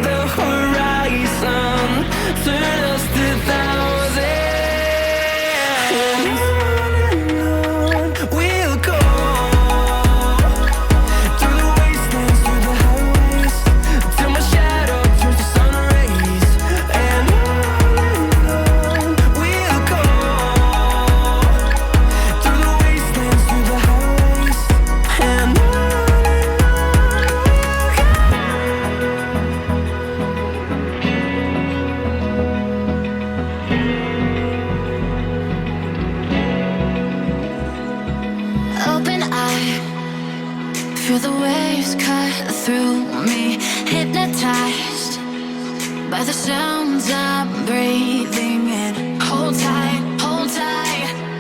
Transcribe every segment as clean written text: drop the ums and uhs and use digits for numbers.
the horizon, turn us to thousands. And on we'll go, through the wastelands, through the highways, till my shadow turns to sun rays. And on we'll go, through the wastelands, through the highways. And on we'll go. Open eye, feel the waves cut through me, hypnotized by the sounds I'm breathing in. Hold tight,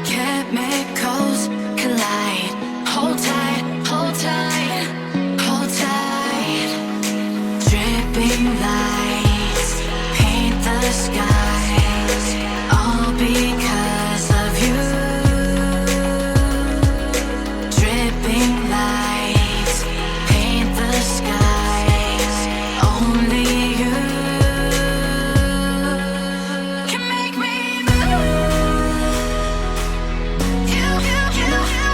chemicals collide. Hold tight, hold tight, hold tight. Dripping lights paint the skies, all because of you. Dripping lights paint the skies, only you can make me move. You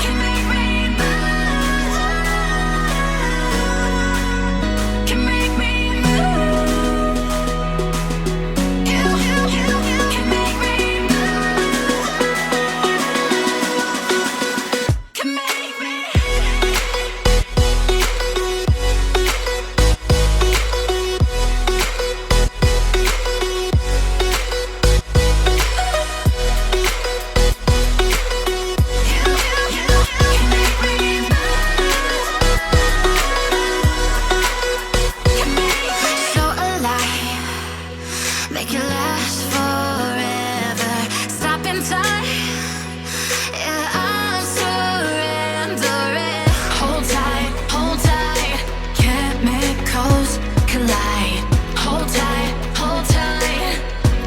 can make me move. Can make me move. You can make me move. Can make me. So alive, make it last forever. Stop in time, yeah, I'm surrendering. Hold tight, chemicals collide. Hold tight, hold tight,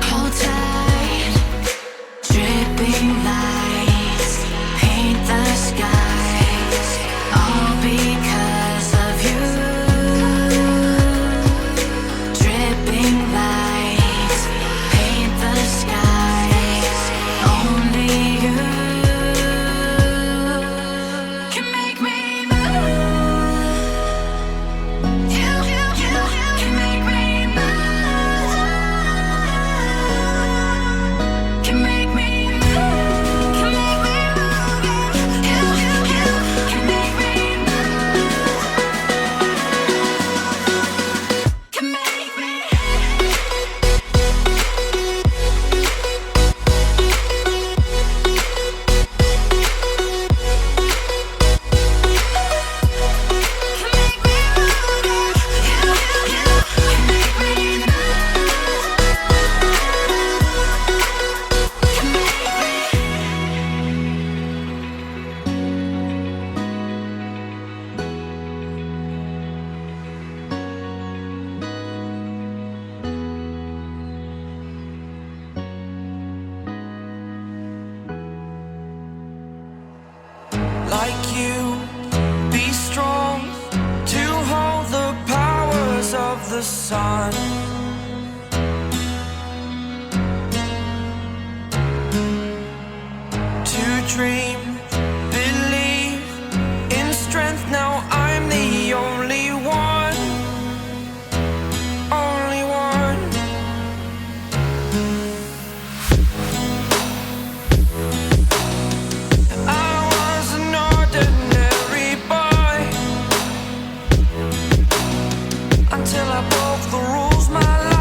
hold tight. Dripping lights paint the skies, all because of you. Dripping lights paint the skies, only you can make me move. You can make me move. Can make me move. Can make me move. You can make me move. Can make me. Like you, be strong to hold the powers of the sun. To dream, believe in strength. Now I'm the only one, only one. I was an ordinary boy until I broke the rules. My life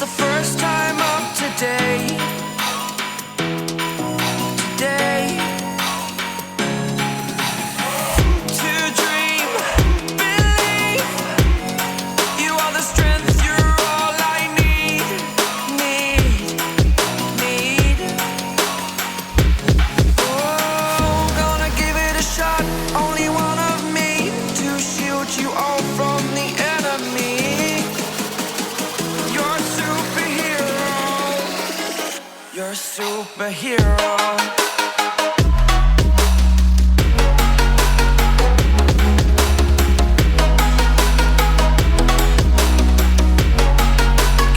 the first time of today. Today. To dream, believe. You are the strength, you're all I need. Oh, gonna give it a shot. Only one of me to shield you all from the enemy. You're a superhero. You're a superhero.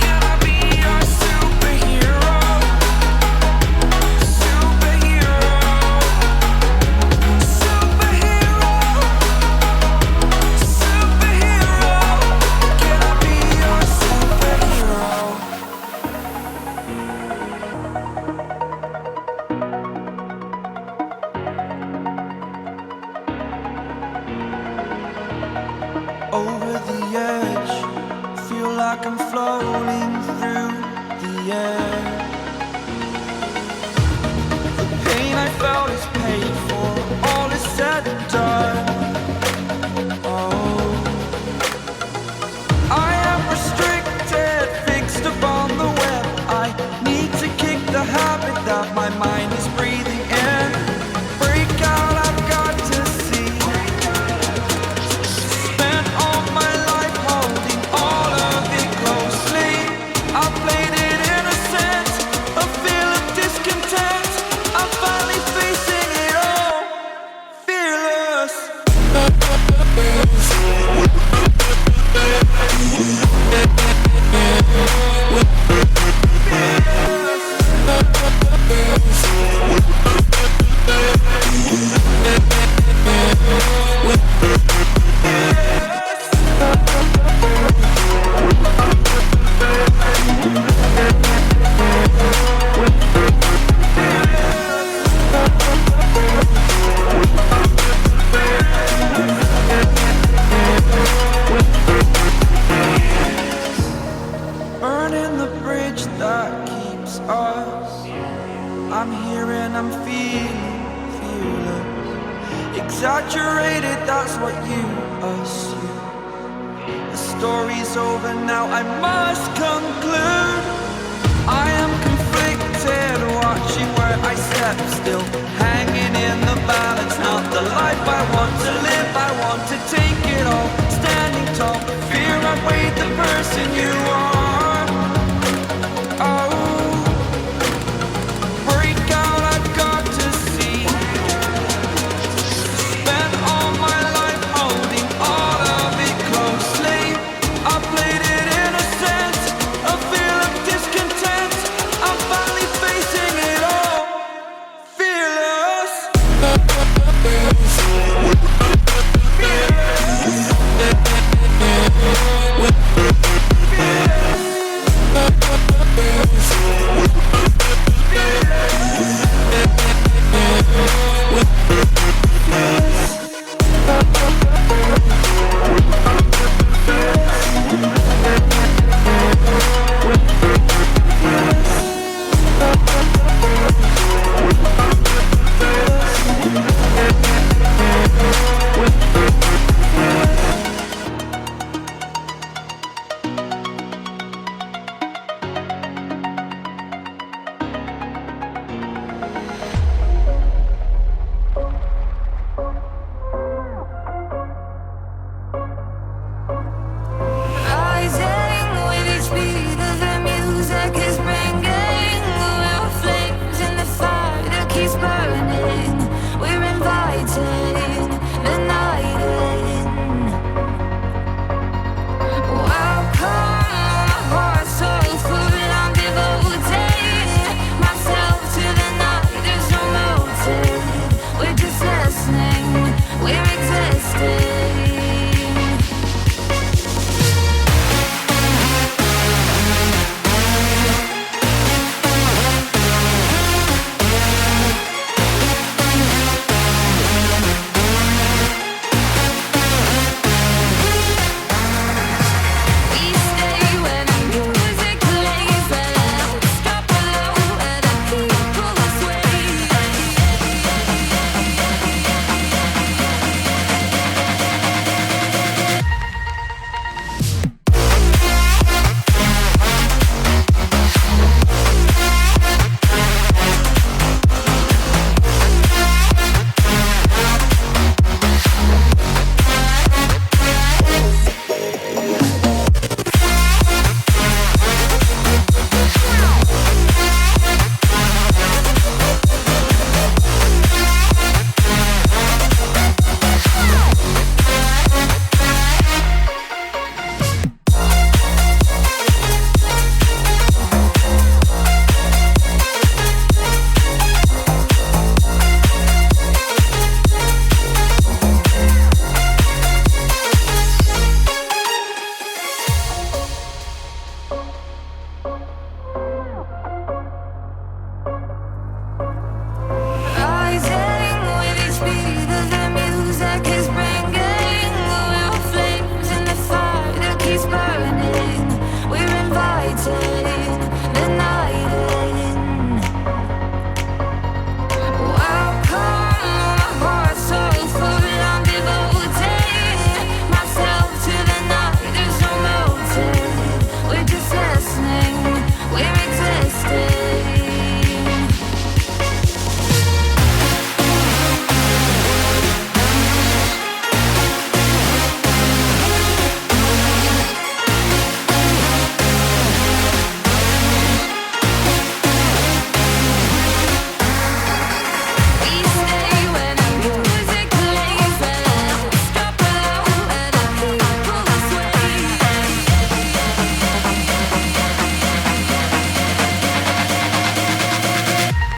Can I be your superhero? Superhero. Superhero. Superhero. Can I be your superhero? Over the edge, feel like I'm floating through the air. The pain I felt is paid for, all is said and done. Oh, I am restricted, fixed upon the web. I need to kick the habit that my mind is breathing in. Break out, I've got to see. Spent all my life holding all of it closely. I played it innocent, a feel of discontent. I'm finally facing it all, fearless. Burning the bridge that keeps us. I'm here and I'm feeling fearless. Exaggerated, that's what you assume. The story's over now, I must conclude. I am conflicted, watching where I step still, hanging in the balance. Not the life I want to live, I want to take it all. Standing tall, fear I weighed the person you are.